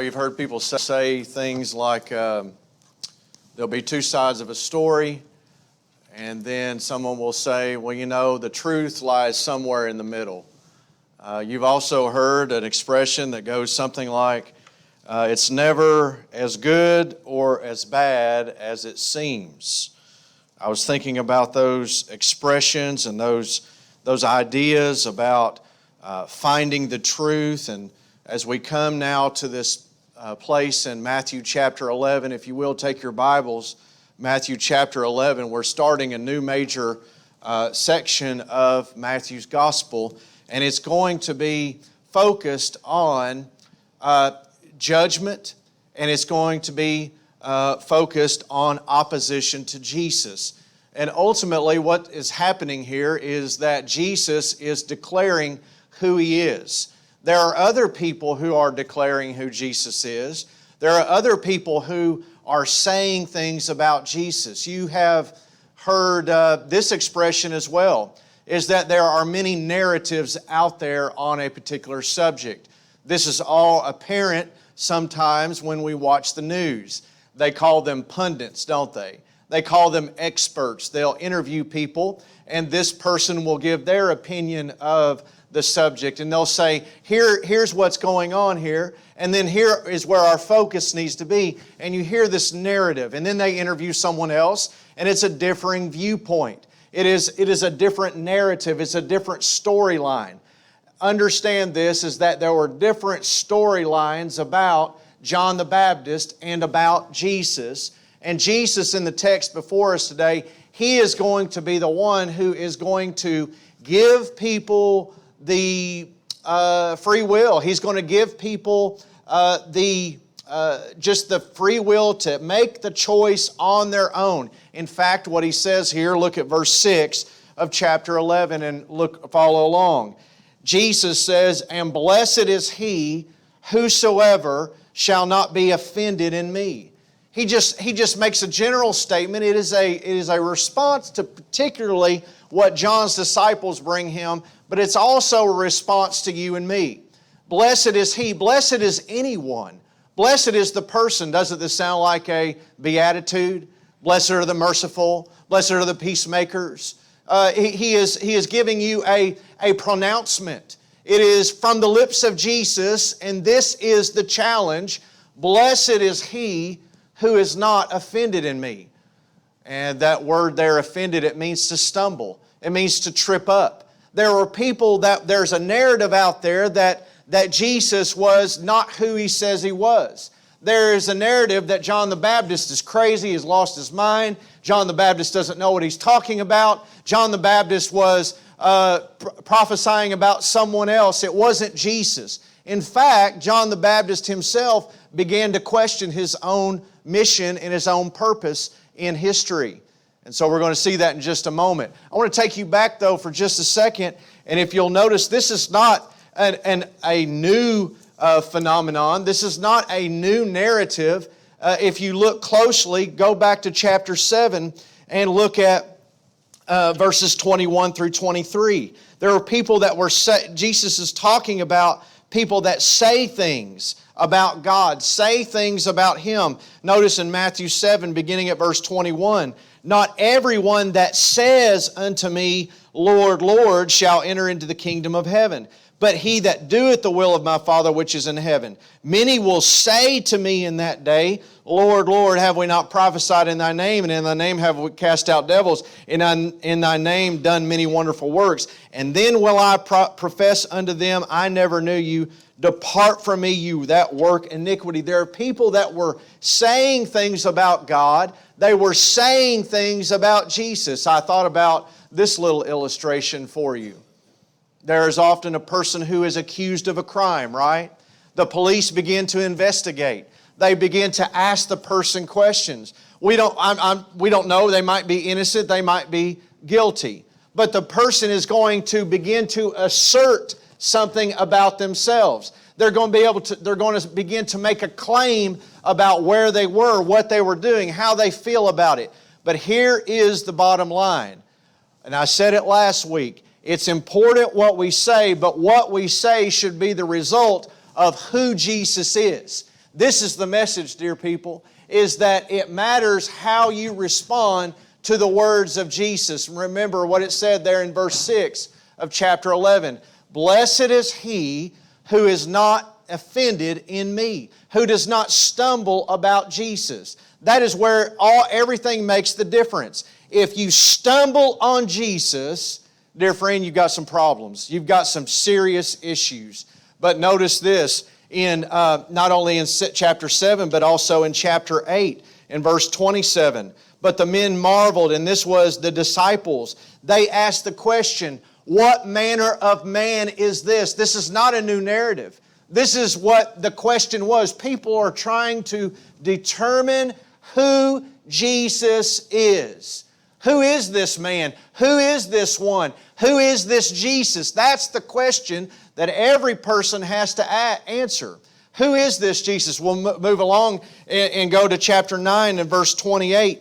you've heard people say things like there'll be two sides of a story, and then someone will say, well, the truth lies somewhere in the middle. You've also heard an expression that goes something like, it's never as good or as bad as it seems. I was thinking about those expressions and those ideas about finding the truth. And as we come now to this place in Matthew chapter 11, if you will, take your Bibles, Matthew chapter 11, we're starting a new major section of Matthew's Gospel, and it's going to be focused on judgment, and it's going to be focused on opposition to Jesus. And ultimately what is happening here is that Jesus is declaring who He is. There are other people who are declaring who Jesus is. There are other people who are saying things about Jesus. You have heard this expression as well, is that there are many narratives out there on a particular subject. This is all apparent sometimes when we watch the news. They call them pundits, don't they? They call them experts. They'll interview people, and this person will give their opinion of the subject, and they'll say, here's what's going on here, and then here is where our focus needs to be. And you hear this narrative, and then they interview someone else, and it's a differing viewpoint. It is a different narrative. It's a different storyline. Understand this, is that there were different storylines about John the Baptist and about Jesus. And Jesus, in the text before us today, He is going to be the one who is going to give people the free will. He's going to give people just the free will to make the choice on their own. In fact, what He says here, look at verse 6 of chapter 11 and follow along. Jesus says, "And blessed is he whosoever shall not be offended in me." He just makes a general statement. It is a response to particularly what John's disciples bring him, but it's also a response to you and me. Blessed is he. Blessed is anyone. Blessed is the person. Doesn't this sound like a beatitude? Blessed are the merciful. Blessed are the peacemakers. He is giving you a pronouncement. It is from the lips of Jesus, and this is the challenge. Blessed is he who is not offended in me. And that word there, offended, it means to stumble. It means to trip up. There are people there's a narrative out there that Jesus was not who He says He was. There is a narrative that John the Baptist is crazy, has lost his mind. John the Baptist doesn't know what he's talking about. John the Baptist was prophesying about someone else. It wasn't Jesus. In fact, John the Baptist himself began to question his own mission and his own purpose in history. And so we're going to see that in just a moment. I want to take you back, though, for just a second. And if you'll notice, this is not a new phenomenon. This is not a new narrative. If you look closely, go back to chapter 7 and look at verses 21 through 23. There are people that Jesus is talking about people that say things about God, say things about Him. Notice in Matthew 7, beginning at verse 21, "Not everyone that says unto me, Lord, Lord, shall enter into the kingdom of heaven, but he that doeth the will of my Father which is in heaven. Many will say to me in that day, Lord, Lord, have we not prophesied in Thy name? And in Thy name have we cast out devils? And in Thy name done many wonderful works? And then will I profess unto them, I never knew you. Depart from me, you that work iniquity." There are people that were saying things about God. They were saying things about Jesus. I thought about this little illustration for you. There is often a person who is accused of a crime, right? The police begin to investigate. They begin to ask the person questions. We don't know. They might be innocent. They might be guilty. But the person is going to begin to assert something about themselves. They're going to begin to make a claim about where they were, what they were doing, how they feel about it. But here is the bottom line. And I said it last week. It's important what we say, but what we say should be the result of who Jesus is. This is the message, dear people, is that it matters how you respond to the words of Jesus. Remember what it said there in verse 6 of chapter 11. Blessed is he who is not offended in me, who does not stumble about Jesus. That is where everything makes the difference. If you stumble on Jesus, dear friend, you've got some problems. You've got some serious issues. But notice this, in not only in chapter 7, but also in chapter 8, in verse 27. But the men marveled, and this was the disciples. They asked the question, what manner of man is this? This is not a new narrative. This is what the question was. People are trying to determine who Jesus is. Who is this man? Who is this one? Who is this Jesus? That's the question that every person has to answer. Who is this Jesus? We'll move along and go to chapter 9 and verse 28.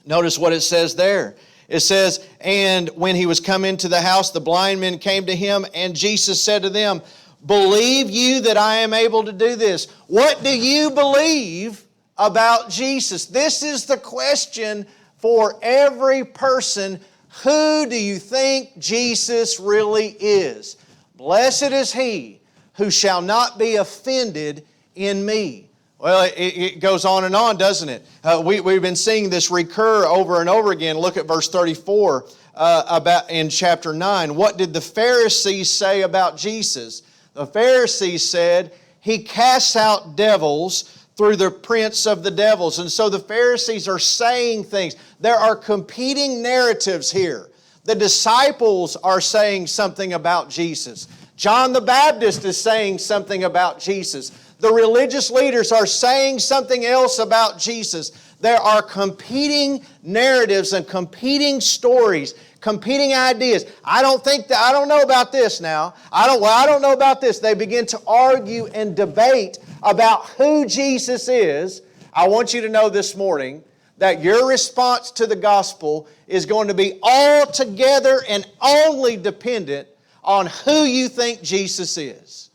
Notice what it says there. It says, and when he was come into the house, the blind men came to him, and Jesus said to them, believe you that I am able to do this? What do you believe about Jesus? This is the question for every person. Who do you think Jesus really is? Blessed is he who shall not be offended in me. Well, it goes on, doesn't it? We've been seeing this recur over and over again. Look at verse 34 about in chapter 9. What did the Pharisees say about Jesus? The Pharisees said, he casts out devils through the prince of the devils. And so the Pharisees are saying things. There are competing narratives here. The disciples are saying something about Jesus. John the Baptist is saying something about Jesus. The religious leaders are saying something else about Jesus. There are competing narratives and competing stories, competing ideas. I don't know about this now. I don't know about this. They begin to argue and debate about who Jesus is. I want you to know this morning that your response to the gospel is going to be altogether and only dependent on who you think Jesus is.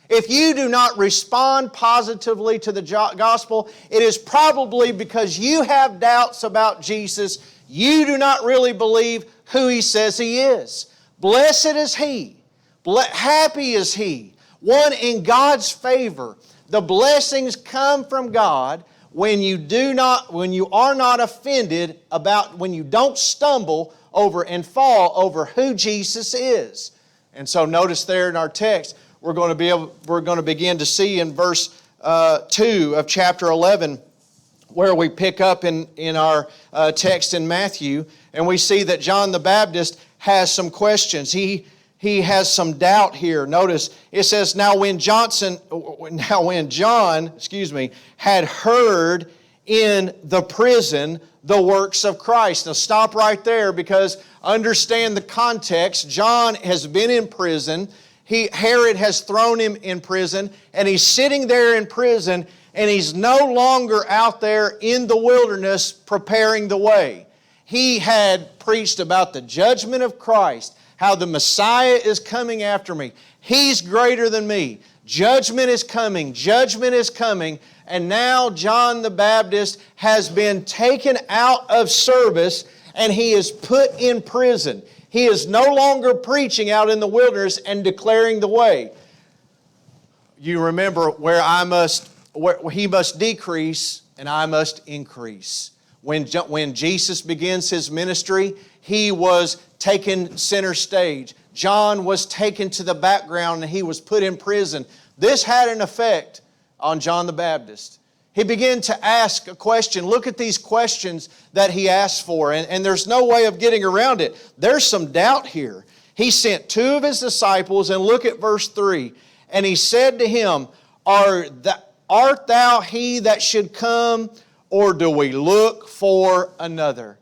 If you do not respond positively to the gospel, it is probably because you have doubts about Jesus. You do not really believe who He says He is. Blessed is He. Happy is He. One in God's favor. The blessings come from God when you are not offended about, when you don't stumble over and fall over who Jesus is. And so notice there in our text, we're going to begin to see in verse 2 of chapter 11, where we pick up in our text in Matthew, and we see that John the Baptist has some questions. He has some doubt here. Notice it says, now when John had heard in the prison the works of Christ. Now stop right there, because understand the context. John has been in prison. Herod has thrown him in prison, and he's sitting there in prison, and he's no longer out there in the wilderness preparing the way. He had preached about the judgment of Christ, how the Messiah is coming after me. He's greater than me. Judgment is coming. Judgment is coming. And now John the Baptist has been taken out of service, and he is put in prison. He is no longer preaching out in the wilderness and declaring the way. You remember where he must decrease and I must increase. When Jesus begins His ministry, He was taken center stage. John was taken to the background and he was put in prison. This had an effect on John the Baptist. He began to ask a question. Look at these questions that he asked for, and there's no way of getting around it. There's some doubt here. He sent 2 of His disciples, and look at verse 3. And he said to him, Art thou he that should come, or do we look for another?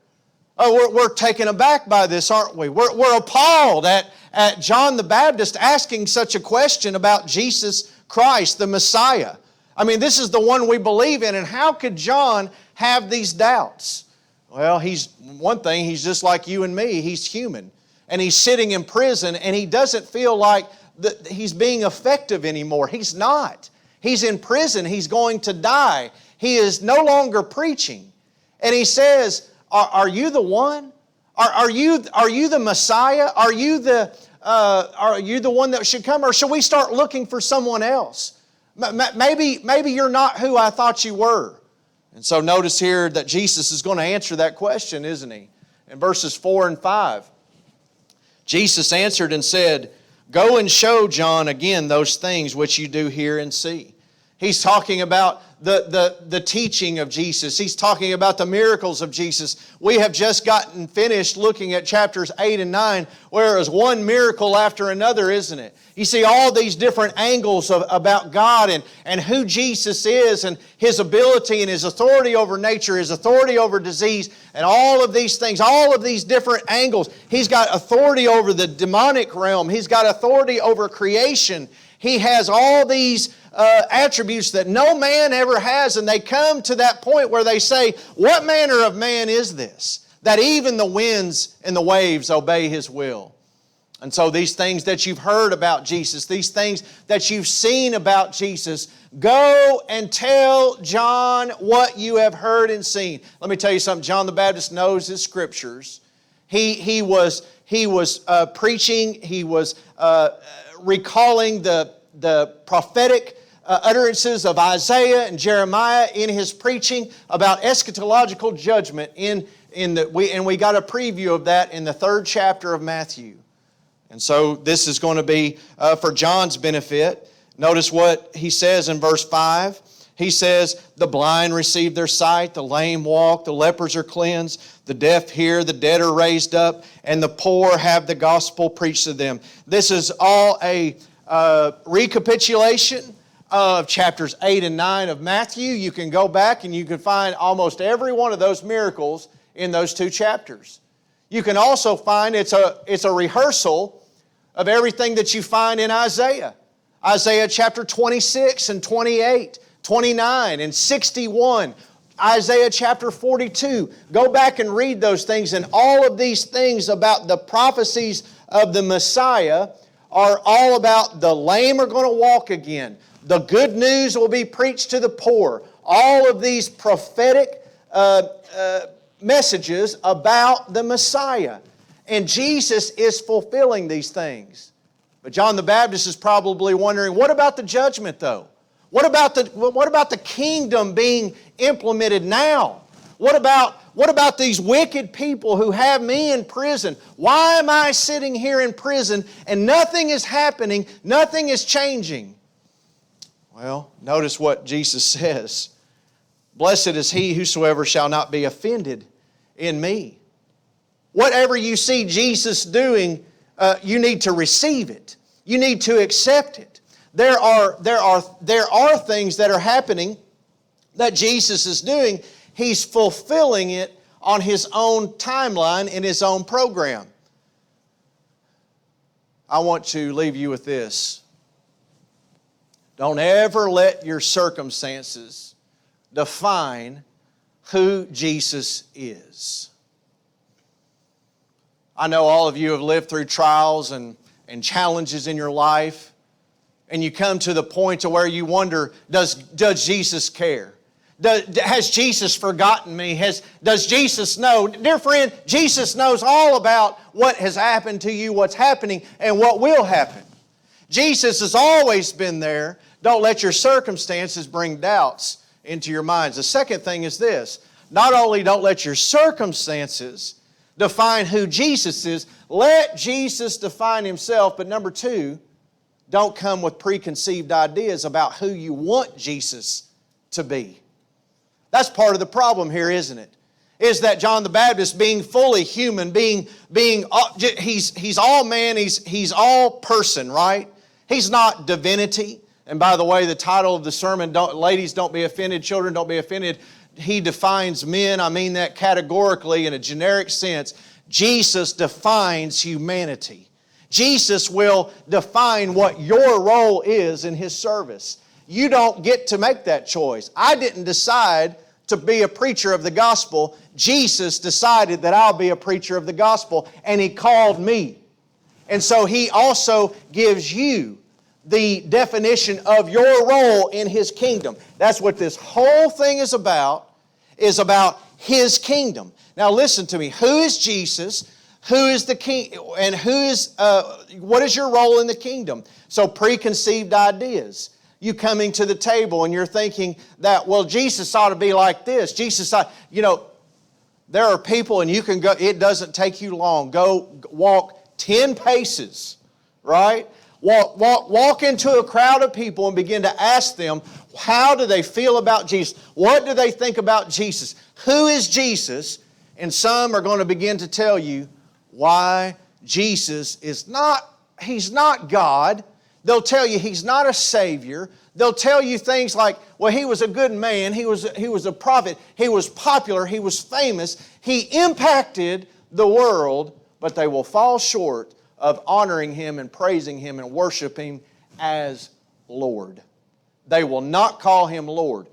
Oh, we're taken aback by this, aren't we? We're appalled at John the Baptist asking such a question about Jesus Christ, the Messiah. I mean, this is the one we believe in, and how could John have these doubts? Well, he's just like you and me. He's human. And he's sitting in prison, and he doesn't feel like that he's being effective anymore. He's not. He's in prison. He's going to die. He is no longer preaching. And he says, are you the one? Are you the Messiah? Are you the one that should come? Or should we start looking for someone else? Maybe you're not who I thought you were. And so notice here that Jesus is going to answer that question, isn't He? In verses 4 and 5. Jesus answered and said, "Go and show John again those things which you do hear and see." He's talking about the teaching of Jesus. He's talking about the miracles of Jesus. We have just gotten finished looking at chapters 8 and 9, where it was one miracle after another, isn't it? You see all these different angles about God and who Jesus is and His ability and His authority over nature, His authority over disease, and all of these things, all of these different angles. He's got authority over the demonic realm. He's got authority over creation. He has all these attributes that no man ever has, and they come to that point where they say, what manner of man is this, that even the winds and the waves obey His will? And so these things that you've heard about Jesus, these things that you've seen about Jesus, go and tell John what you have heard and seen. Let me tell you something. John the Baptist knows his Scriptures. He was preaching. He was recalling the prophetic utterances of Isaiah and Jeremiah in his preaching about eschatological judgment. And we got a preview of that in the 3rd chapter of Matthew. And so this is going to be for John's benefit. Notice what he says in verse 5. He says, "The blind receive their sight, the lame walk, the lepers are cleansed, the deaf hear, the dead are raised up, and the poor have the gospel preached to them." This is all a recapitulation of chapters 8 and 9 of Matthew. You can go back and you can find almost every one of those miracles in those 2 chapters. You can also find it's a rehearsal of everything that you find in Isaiah. Isaiah chapter 26 and 28, 29 and 61. Isaiah chapter 42. Go back and read those things, and all of these things about the prophecies of the Messiah are all about the lame are going to walk again. The good news will be preached to the poor. All of these prophetic messages about the Messiah. And Jesus is fulfilling these things. But John the Baptist is probably wondering, what about the judgment though? What about the kingdom being implemented now? What about these wicked people who have me in prison? Why am I sitting here in prison and nothing is happening, nothing is changing? Well, notice what Jesus says. "Blessed is he whosoever shall not be offended in me." Whatever you see Jesus doing, you need to receive it. You need to accept it. There are things that are happening that Jesus is doing. He's fulfilling it on His own timeline in His own program. I want to leave you with this. Don't ever let your circumstances define who Jesus is. I know all of you have lived through trials and challenges in your life, and you come to the point to where you wonder, does Jesus care? Has Jesus forgotten me? Does Jesus know? Dear friend, Jesus knows all about what has happened to you, what's happening, and what will happen. Jesus has always been there. Don't let your circumstances bring doubts into your minds. The second thing is this. Not only don't let your circumstances define who Jesus is, let Jesus define Himself. But number 2, don't come with preconceived ideas about who you want Jesus to be. That's part of the problem here, isn't it? Is that John the Baptist, being fully human, he's all man, he's all person, right? He's not divinity. And by the way, the title of the sermon, ladies, don't be offended, children, don't be offended. He defines men. I mean that categorically in a generic sense. Jesus defines humanity. Jesus will define what your role is in His service. You don't get to make that choice. I didn't decide to be a preacher of the gospel. Jesus decided that I'll be a preacher of the gospel, and He called me. And so He also gives you the definition of your role in His kingdom. That's what this whole thing is about His kingdom. Now listen to me. Who is Jesus? Who is the king? And what is your role in the kingdom? So preconceived ideas. You coming to the table and you're thinking that, well, Jesus ought to be like this. Jesus ought, there are people, and you can go, it doesn't take you long. Go walk 10 paces, right? Walk into a crowd of people and begin to ask them, how do they feel about Jesus? What do they think about Jesus? Who is Jesus? And some are going to begin to tell you why Jesus is not, He's not God. They'll tell you He's not a Savior. They'll tell you things like, well, He was a good man. He was a prophet. He was popular. He was famous. He impacted the world, but they will fall short of honoring Him and praising Him and worshiping Him as Lord. They will not call Him Lord.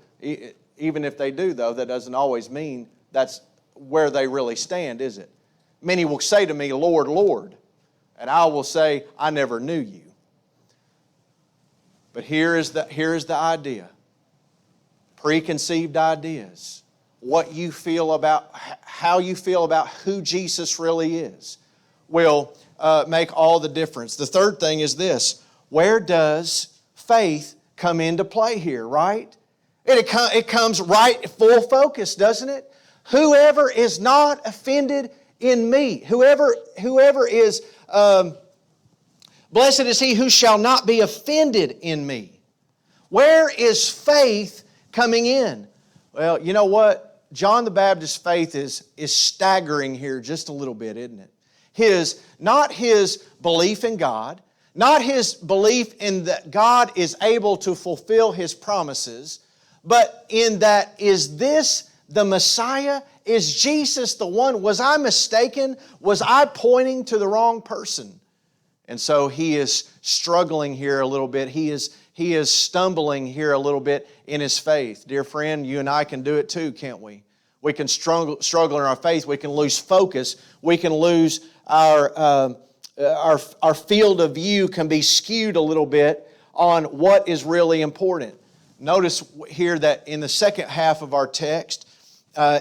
Even if they do, though, that doesn't always mean that's where they really stand, is it? Many will say to me, Lord, Lord. And I will say, I never knew you. But here is the idea. Preconceived ideas. What you feel about, how you feel about who Jesus really is will make all the difference. The third thing is this. Where does faith come into play here, right? It comes right full focus, doesn't it? Whoever is not offended in me, whoever is, blessed is he who shall not be offended in me. Where is faith coming in? Well, you know what? John the Baptist's faith is staggering here just a little bit, isn't it? Not his belief in God, not his belief in that God is able to fulfill His promises, but in that, is this the Messiah? Is Jesus the one? Was I mistaken? Was I pointing to the wrong person? And so he is struggling here a little bit. He is stumbling here a little bit in his faith. Dear friend, you and I can do it too, can't we? We can struggle in our faith. We can lose focus. We can lose our field of view can be skewed a little bit on what is really important. Notice here that in the second half of our text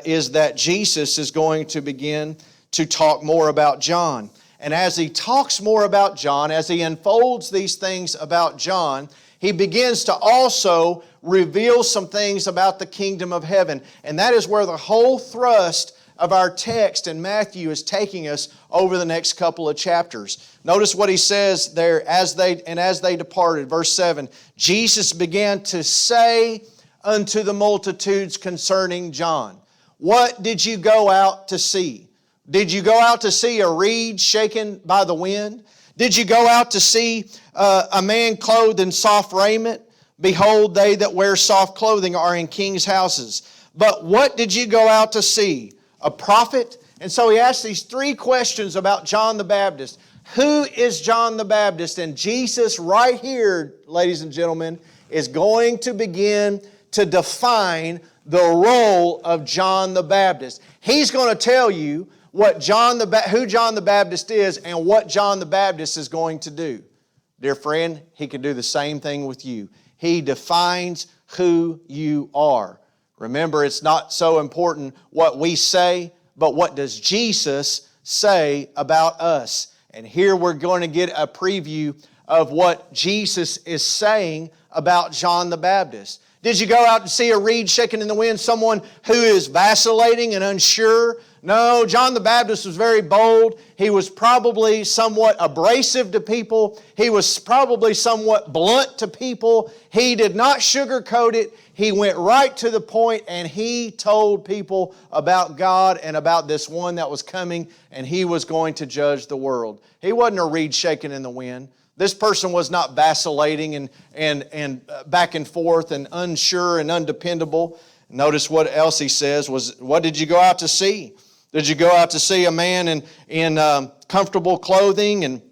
is that Jesus is going to begin to talk more about John. And as He talks more about John, as He unfolds these things about John, He begins to also reveal some things about the kingdom of heaven. And that is where the whole thrust of our text in Matthew is taking us over the next couple of chapters. Notice what He says there, as they departed, verse 7, Jesus began to say unto the multitudes concerning John, what did you go out to see? Did you go out to see a reed shaken by the wind? Did you go out to see a man clothed in soft raiment? Behold, they that wear soft clothing are in kings' houses. But what did you go out to see? A prophet? And so he asks these three questions about John the Baptist. Who is John the Baptist? And Jesus right here, ladies and gentlemen, is going to begin to define the role of John the Baptist. He's going to tell you who John the Baptist is and what John the Baptist is going to do. Dear friend, He can do the same thing with you. He defines who you are. Remember, it's not so important what we say, but what does Jesus say about us? And here we're going to get a preview of what Jesus is saying about John the Baptist. Did you go out and see a reed shaken in the wind, someone who is vacillating and unsure? No, John the Baptist was very bold. He was probably somewhat abrasive to people. He was probably somewhat blunt to people. He did not sugarcoat it. He went right to the point and He told people about God and about this one that was coming, and He was going to judge the world. He wasn't a reed shaken in the wind. This person was not vacillating and back and forth and unsure and undependable. Notice what else he says was, what did you go out to see? Did you go out to see a man in comfortable clothing and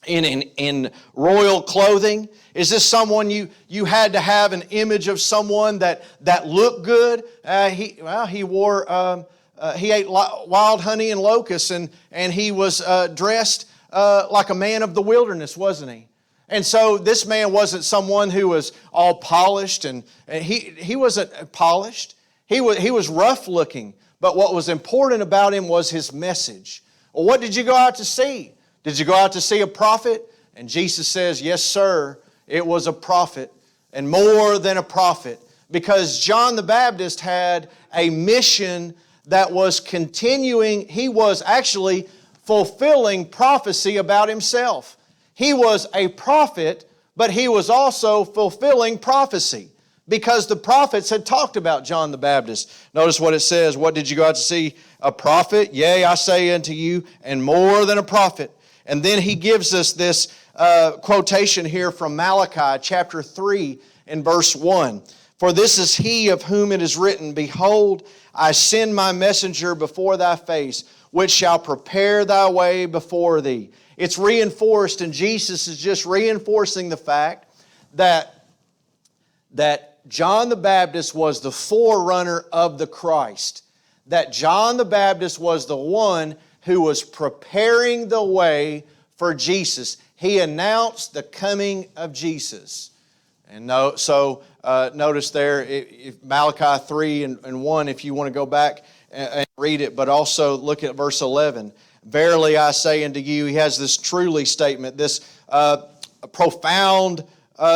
in royal clothing? Is this someone you had to have an image of someone that looked good? He ate wild honey and locusts, and he was dressed like a man of the wilderness, wasn't he? And so this man wasn't someone who was all polished, and he wasn't polished. He was rough looking, but what was important about him was his message. Well, what did you go out to see? Did you go out to see a prophet? And Jesus says, yes, sir, it was a prophet, and more than a prophet, because John the Baptist had a mission that was continuing. He was actually fulfilling prophecy about himself. He was a prophet, but he was also fulfilling prophecy because the prophets had talked about John the Baptist. Notice what it says. What did you go out to see? A prophet? Yea, I say unto you, and more than a prophet. And then he gives us this quotation here from Malachi chapter 3 and verse 1. For this is he of whom it is written, Behold, I send my messenger before thy face, which shall prepare thy way before thee. It's reinforced, and Jesus is just reinforcing the fact that John the Baptist was the forerunner of the Christ. That John the Baptist was the one who was preparing the way for Jesus. He announced the coming of Jesus. And notice there, if Malachi 3 and 1, if you want to go back and read it, but also look at verse 11. Verily I say unto you, he has this truly statement, this profound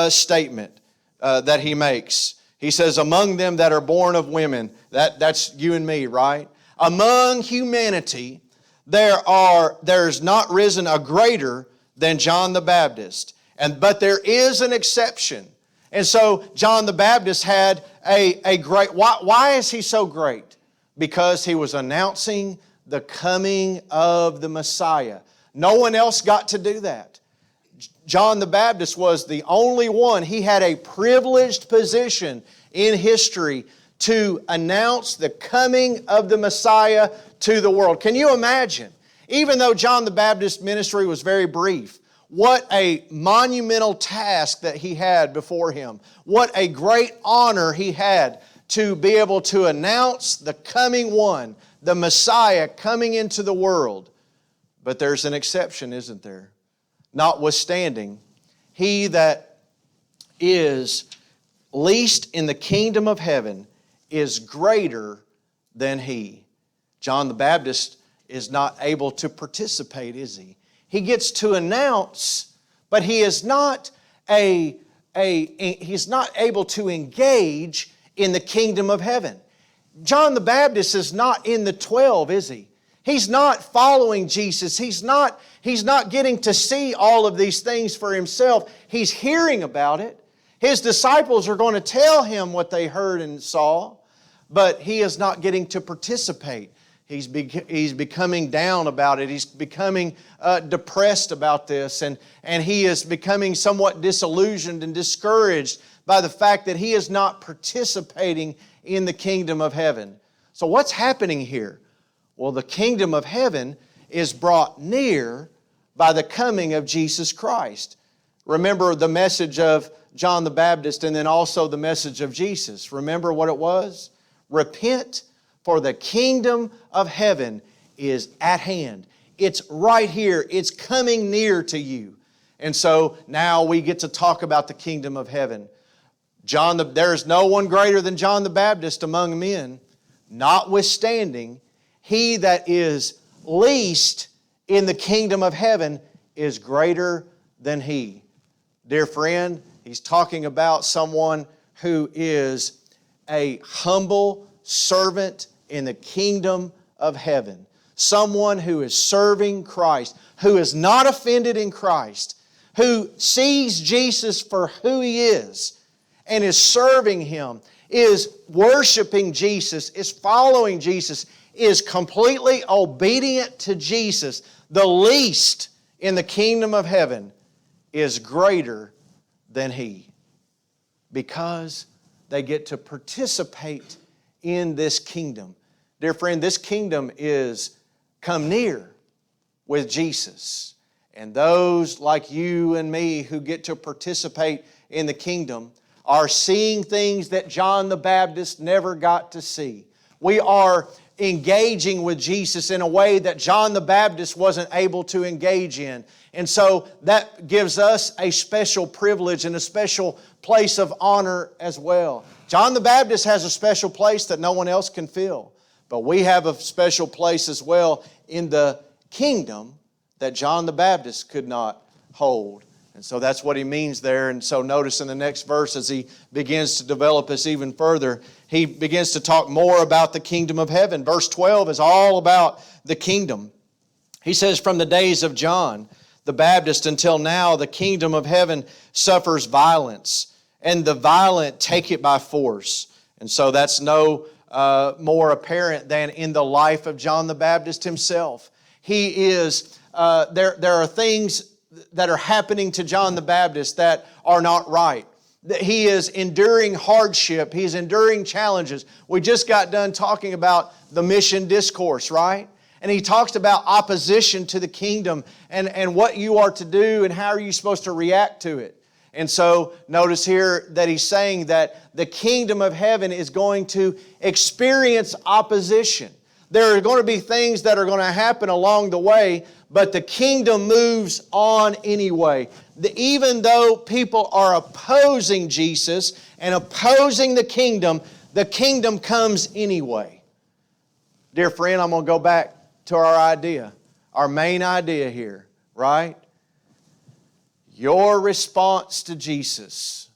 statement that he makes. He says, among them that are born of women, that's you and me, right? Among humanity, there's not risen a greater than John the Baptist. But there is an exception. And so John the Baptist had a great, why is he so great? Because he was announcing the coming of the Messiah. No one else got to do that. John the Baptist was the only one. He had a privileged position in history to announce the coming of the Messiah to the world. Can you imagine? Even though John the Baptist's ministry was very brief, what a monumental task that he had before him. What a great honor he had to be able to announce the coming one, the Messiah coming into the world. But there's an exception, isn't there? Notwithstanding, he that is least in the kingdom of heaven is greater than he. John the Baptist is not able to participate, is he? He gets to announce, but he is not he's not able to engage in the kingdom of heaven. John the Baptist is not in the 12, is he? He's not following Jesus. He's not getting to see all of these things for himself. He's hearing about it. His disciples are going to tell him what they heard and saw, but he is not getting to participate. He's becoming down about it. He's becoming depressed about this, and he is becoming somewhat disillusioned and discouraged by the fact that he is not participating in the kingdom of heaven. So what's happening here? Well, the kingdom of heaven is brought near by the coming of Jesus Christ. Remember the message of John the Baptist and then also the message of Jesus. Remember what it was? Repent, for the kingdom of heaven is at hand. It's right here. It's coming near to you. And so now we get to talk about the kingdom of heaven. There is no one greater than John the Baptist among men. Notwithstanding, he that is least in the kingdom of heaven is greater than he. Dear friend, he's talking about someone who is a humble servant in the kingdom of heaven. Someone who is serving Christ, who is not offended in Christ, who sees Jesus for who He is and is serving Him, is worshiping Jesus, is following Jesus, is completely obedient to Jesus. The least in the kingdom of heaven is greater than he, because they get to participate in this kingdom. Dear friend, this kingdom is come near with Jesus. And those like you and me who get to participate in the kingdom are seeing things that John the Baptist never got to see. We are engaging with Jesus in a way that John the Baptist wasn't able to engage in. And so that gives us a special privilege and a special place of honor as well. John the Baptist has a special place that no one else can fill. But we have a special place as well in the kingdom that John the Baptist could not hold. And so that's what he means there. And so notice in the next verse as he begins to develop this even further, he begins to talk more about the kingdom of heaven. Verse 12 is all about the kingdom. He says, from the days of John the Baptist until now, the kingdom of heaven suffers violence, and the violent take it by force. And so that's no more apparent than in the life of John the Baptist himself. He is, there are things that are happening to John the Baptist that are not right. He is enduring hardship. He's enduring challenges. We just got done talking about the mission discourse, right? And he talks about opposition to the kingdom and what you are to do and how are you supposed to react to it. And so notice here that he's saying that the kingdom of heaven is going to experience opposition. There are going to be things that are going to happen along the way, but the kingdom moves on anyway. Even though people are opposing Jesus and opposing the kingdom comes anyway. Dear friend, I'm going to go back to our main idea here, right? Your response to Jesus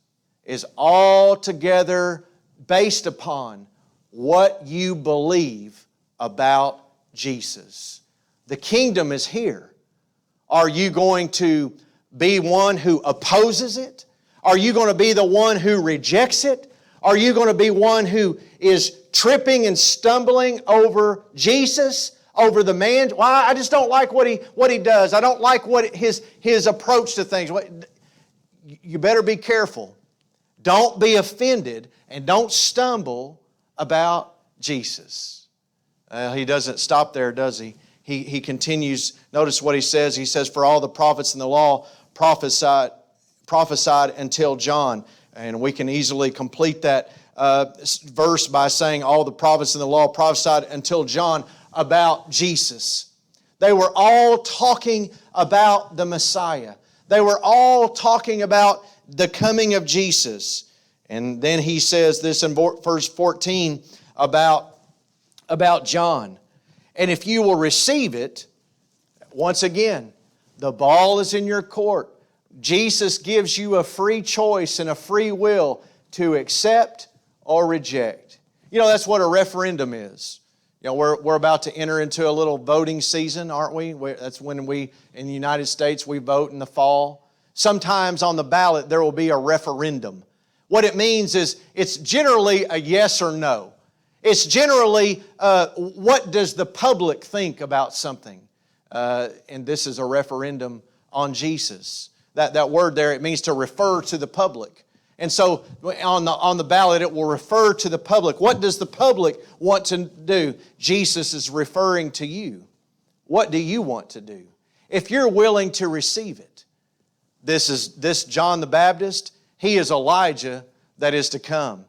is altogether based upon what you believe about Jesus. The kingdom is here. Are you going to be one who opposes it? Are you going to be the one who rejects it? Are you going to be one who is tripping and stumbling over Jesus? Over the man? Well, I just don't like what he does. I don't like what his approach to things. You better be careful. Don't be offended and don't stumble about Jesus. He doesn't stop there, does he? He continues. Notice what he says. He says, for all the prophets in the law prophesied until John. And we can easily complete that verse by saying all the prophets in the law prophesied until John about Jesus. They were all talking about the Messiah. They were all talking about the coming of Jesus. And then he says this in verse 14 about John. And if you will receive it, once again, the ball is in your court. Jesus gives you a free choice and a free will to accept or reject. You know, that's what a referendum is. You know, we're about to enter into a little voting season, aren't we? That's when we, in the United States, we vote in the fall. Sometimes on the ballot, there will be a referendum. What it means is it's generally a yes or no. It's generally, what does the public think about something? And this is a referendum on Jesus. That word there, it means to refer to the public. And so on the ballot, it will refer to the public. What does the public want to do? Jesus is referring to you. What do you want to do? If you're willing to receive it, this John the Baptist, he is Elijah that is to come.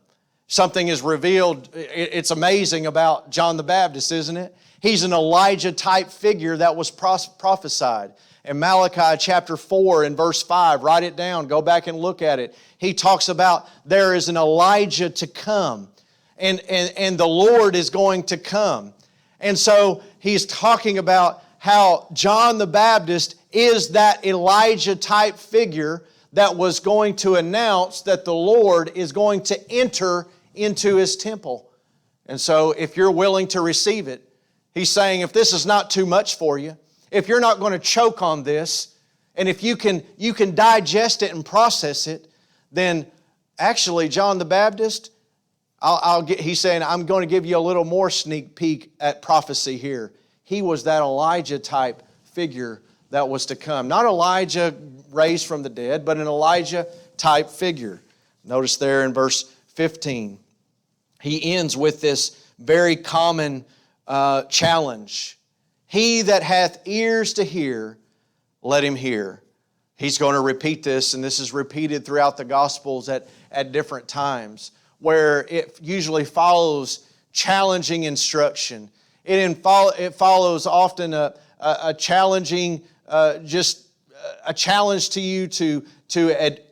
Something is revealed. It's amazing about John the Baptist, isn't it? He's an Elijah-type figure that was prophesied. In Malachi chapter 4 and verse 5, write it down, go back and look at it. He talks about there is an Elijah to come, and the Lord is going to come. And so he's talking about how John the Baptist is that Elijah-type figure that was going to announce that the Lord is going to enter into His temple. And so if you're willing to receive it, he's saying if this is not too much for you, if you're not going to choke on this, and if you can digest it and process it, then actually John the Baptist, he's saying, I'm going to give you a little more sneak peek at prophecy here. He was that Elijah-type figure that was to come. Not Elijah raised from the dead, but an Elijah-type figure. Notice there in verse 15, he ends with this very common challenge. He that hath ears to hear, let him hear. He's going to repeat this, and this is repeated throughout the Gospels at different times, where it usually follows challenging instruction. It follows often a challenging, a challenge to you to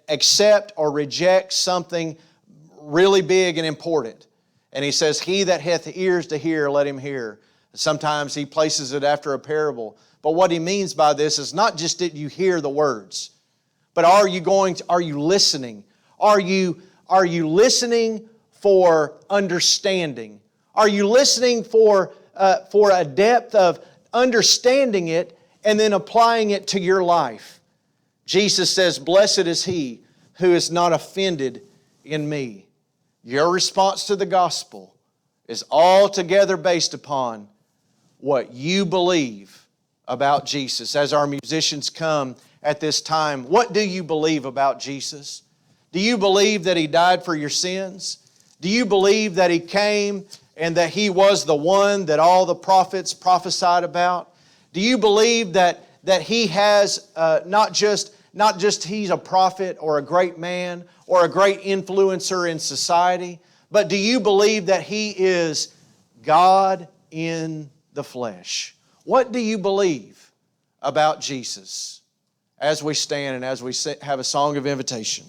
accept or reject something really big and important. And he says, he that hath ears to hear, let him hear. Sometimes he places it after a parable. But what he means by this is not just that you hear the words, but are you listening? Are you listening for understanding? Are you listening for a depth of understanding it and then applying it to your life? Jesus says, blessed is he who is not offended in me. Your response to the gospel is altogether based upon what you believe about Jesus. As our musicians come at this time, what do you believe about Jesus? Do you believe that He died for your sins? Do you believe that He came and that He was the one that all the prophets prophesied about? Do you believe that He has not just He's a prophet or a great man or a great influencer in society, but do you believe that He is God in the flesh? What do you believe about Jesus? As we stand and as we have a song of invitation.